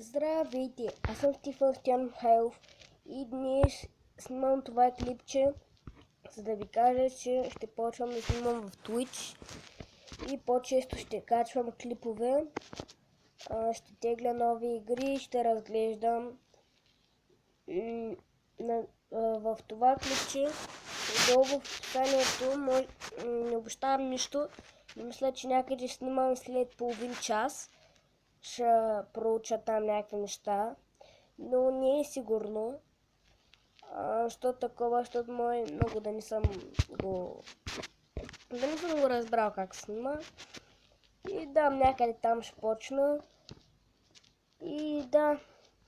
Здравейте, аз съм Стефан Стоян Михайлов и днес снимам това клипче, за да ви кажа, че ще почвам да снимам в Twitch и по-често ще качвам клипове, ще тегля нови игри, ще разглеждам. В това клипче, долу в описанието, не обещавам нищо, но мисля, че някъде снимам след половин час. Ще проуча там някакви неща, но не е сигурно. Що такова, защото много да не съм го разбрал как се снима. И да, някъде там ще почна. И да,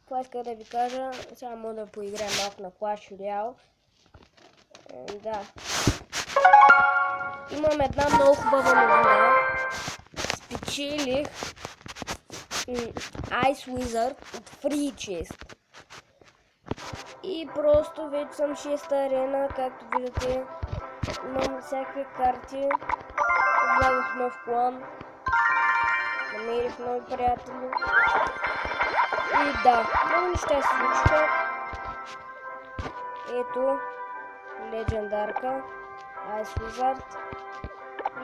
това исках да ви кажа. Сега мога да поиграем малко на Clash Royale. Да. Имам една много хубава новина. Спечелих Ice Wizard от Free Chest. И просто вече съм 6-та арена, както виждате. Имам всякакви карти. Влязох в нов клан. Намерих нови приятели. И да, много неща се случиха. Ето, легендарка, Ice Wizard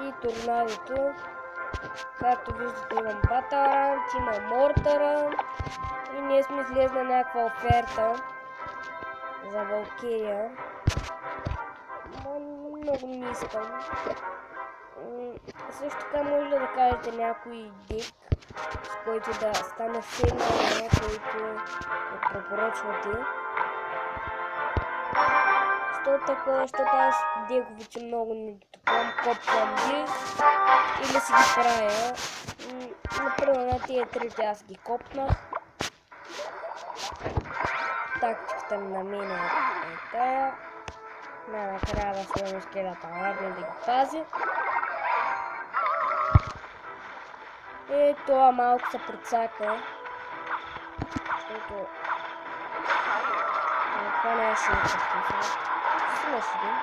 и торнадото. Както виждате, имам Батарант, имам Мортара и ние сме излезли някаква оферта за Валкирия. Много не искам. Също така може да кажете някой дик, с който да стане силна, който да препоръчвате. Що такова, защото аз деговиче много не дотъпвам, копвам ги или си ги правя. Например, на тия трите аз ги копнах. Тактиката ми на мен е тая. Накрая да сложим скелета ладно да ги пази. И това малко се прецака. Защото това не е шейка. Симаш един.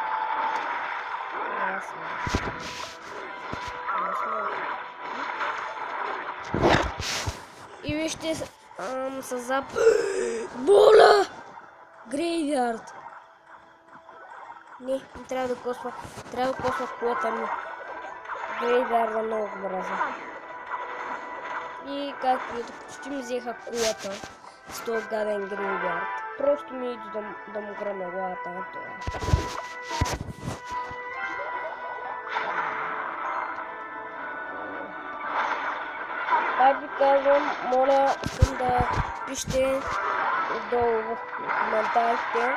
И вижте с зап... Боля! Грейвярд! Не трябва да косва. Трябва да косва колата ми. Грейвярда много мраза. И както виждате, почти ми взеха колата с този гаден грейвярд. Просто ми иди да му гръмя главата на това. Пак ви казвам, моля да пишете отдолу в коментарите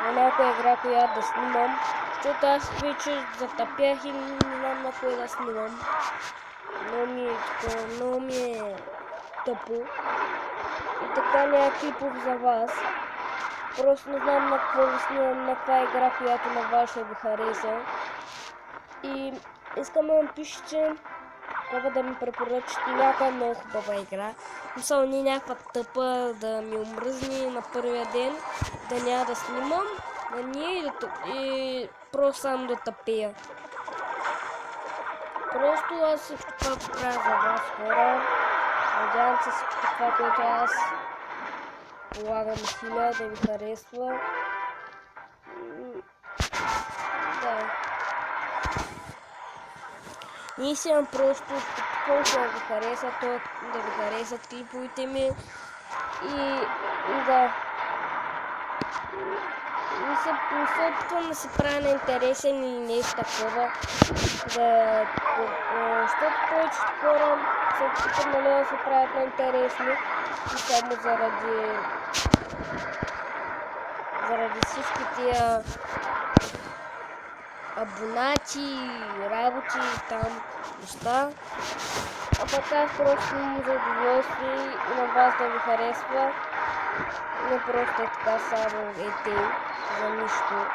на някоя игра, която да снимам, защото аз вече затъпях и не знам на кой да снимам. Много ми е тъпо. И така няма клипов за вас. Просто не знам на какво да снимам, на каква игра, която на вас ще ви хареса. И искам да напишете кога да ми препоръчате някаква много хубава игра. Мисля, не някаква тъпа да ми омръзни на първия ден, да няма да снимам, да не и просто само да тъпея. Просто аз всичко това го правя за вас, хора. Надявам се всичко това, което аз полагам усилия да ви харесва. Да. Не искам просто колко да ви хареса, да ви харесат клиповете ми и да не се опитвам да се правя на интересен или нещо такова, защото повечето хора се опитват да се правят на интересни и само заради всички тия абонати, работи и там неща. А пък аз просто имам за удоволствие и на вас да ви харесва. Не просто е така само ете за нищо.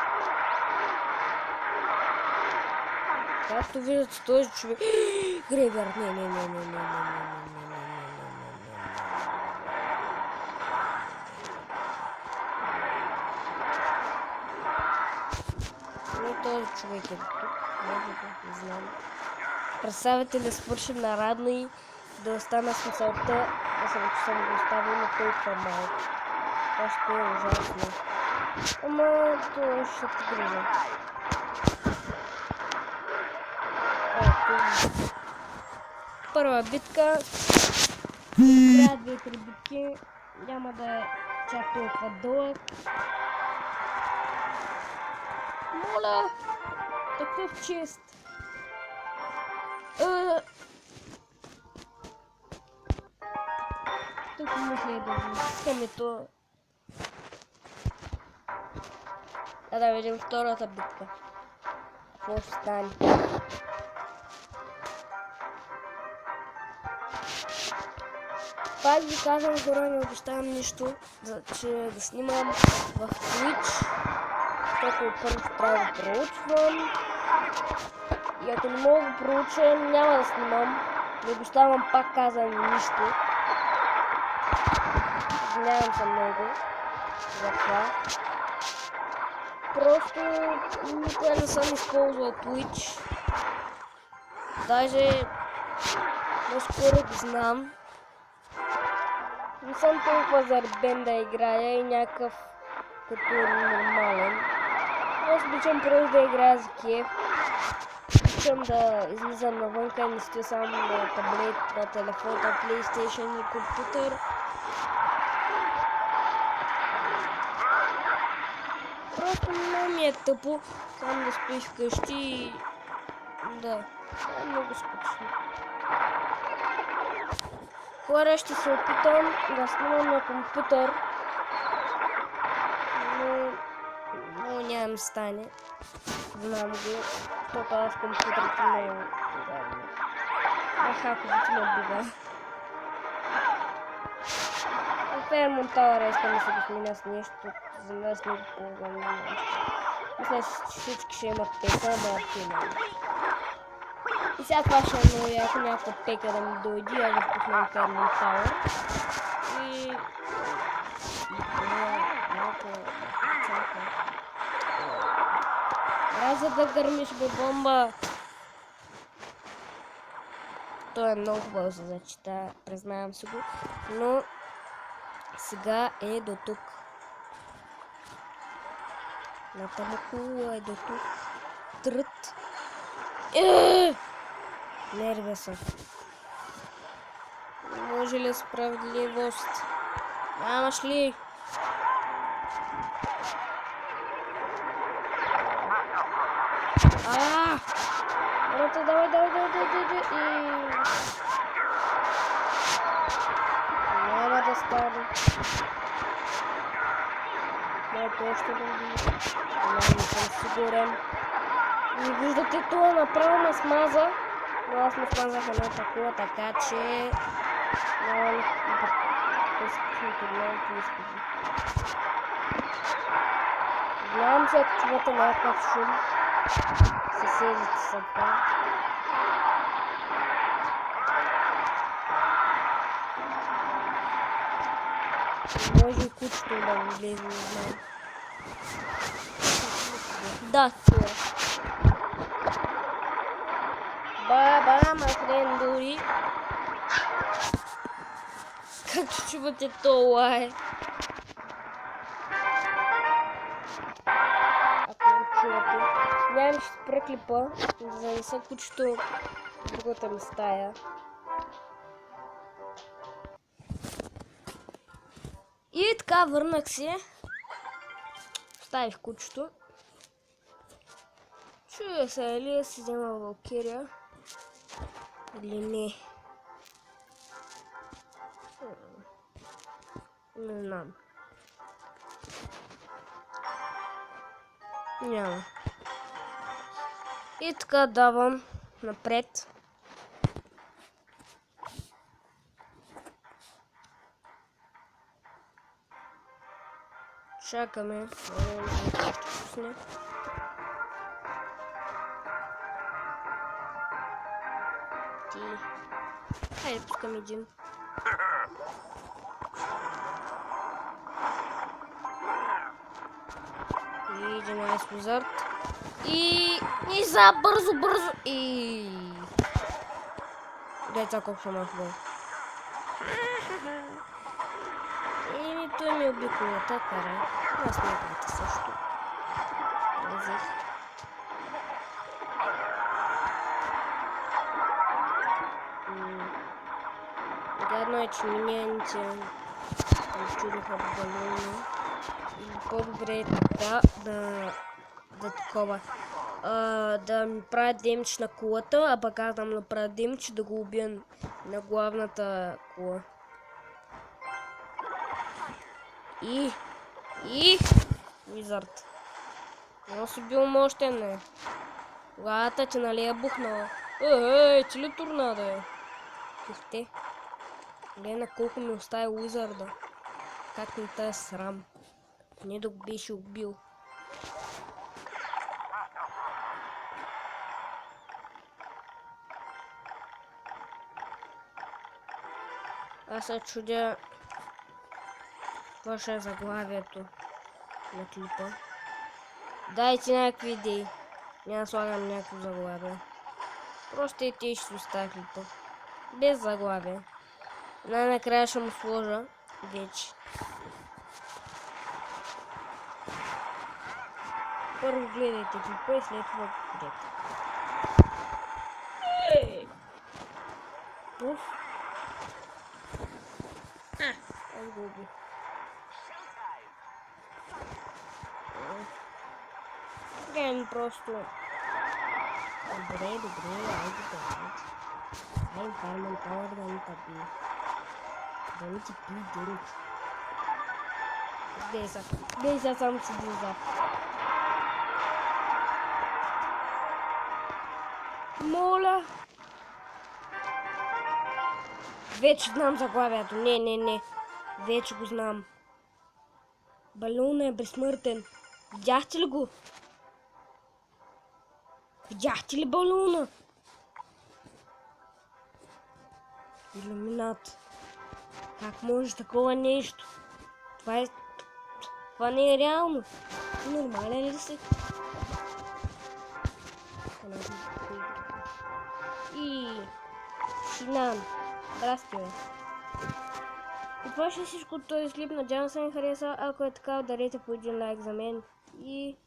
Както виждате този човек... Грейвярд, не. Този човек е тук, не знам. Представете да свършим нарадно и да остана с мисълта съм, че съм го оставил на толкова малко. Това ще е ужасно. Ама това ще се грижа. Ето. Първа битка. Правя 2-3 битки. Няма да е чак толкова дълъг. Моля! Такъв чест! Тук му следва искането. Да видим втората битка. Какво ще стане? Пак ви казвам, хора, не обещавам нищо, че да снимам в Twitch, защото първо трябва да проучвам. И ако не мога да проуча, няма да снимам. Не обещавам, пак казвам, нищо. Извинявам се много за това. Просто никога не съм използвал Twitch. Даже наскоро го знам. Не съм толкова заребен да играя и някакъв като нормален. Аз обичам просто да играя за кеф. Обичам да излизам навънка и не стоя само на таблет, на телефон, на PlayStation и компютър. Просто не ми е тъпо само да спиш вкъщи и да, е много скучно. Хора, ще се опитам да снимам на компютър, но няма да стане. Знам го, защото аз компютърите не е удобно. Хаковете ме бига. Fairmont Tower искам да се го сменя с нещо, за нас не го ползвам на нещо. Мисля, че всички ще имат пека, ама филм. И сега това ще е много яко, някаква пека да ми дойде, аз да пуснем Fairmont Tower. И... малко... чакай. Раза да гърмиш, бе, бомба! Той е много хубаво се зачита, признавам се го, но... сега е до тук. Натамаку е до тук. Трът. Нервя съм. Може ли справедливост? Нямаш ли? Брате, давай. Няма да стане. Моето още да види. Не съм сигурен. И виждате, това направо ме смаза. Но аз ме смазах едно такова, така че... няма никакво по-скучното, много по-изкусно. Знам се, ако чувате някакъв шум. Съседите са това. Може и кучето да ми влезе, не знам. Да, това е. Баба, махрен дори. Как чувате това е? Ако го чувате. Няма ще спра клипа, за да не са кучето в другата ми стая. И така, върнах се. Оставих кучето. Чуя се, или да си взема Валкирия или не. Не знам. Няма. И така давам напред. Чакаме. Ще пусне. Ти. Хайде, пускам един. И един айс визард. И за бързо. И... Деца, колко съм ахвал. той ми уби колата, карай. Аз неговата също. Взех. Гадно е, че миняните чудоха балона. По-добре е така да такова. Да ми правя демидж на колата, а пък аз да му направя демидж да го убия на главната кола. И Wizard. Но си бил мощен, не. Главата ти нали е бухнала. Ти ли торнадо е? Кихте. Гледна колко ми остави Wizard-а. Как ми тая срам. Не да го беше убил. Аз се чудя какво ще е заглавието на клипа. Дайте някакви идеи. Няма да слагам някакво заглавие. Просто и те ще оставя клипа. Без заглавие. Най-накрая ще му сложа вече. Първо гледайте клипа и след това гледайте. Уф. Аз го убих. Гледам просто. Добре, айде да. Ай, фарман пауър да ми тъпи. Да ми ти пи дирек. Гледай са само си диза. Моля. Вече знам заглавието. Не. Вече го знам. Балона е безсмъртен. Видяхте ли го? Видяхте ли балона? Илюминат. Как може такова нещо? Това не е реално. Нормален ли си? И Шинан. Здрасти, бе. И това ще е всичко от този клип. Надявам се ми хареса. Ако е така, ударете по един лайк за мен. И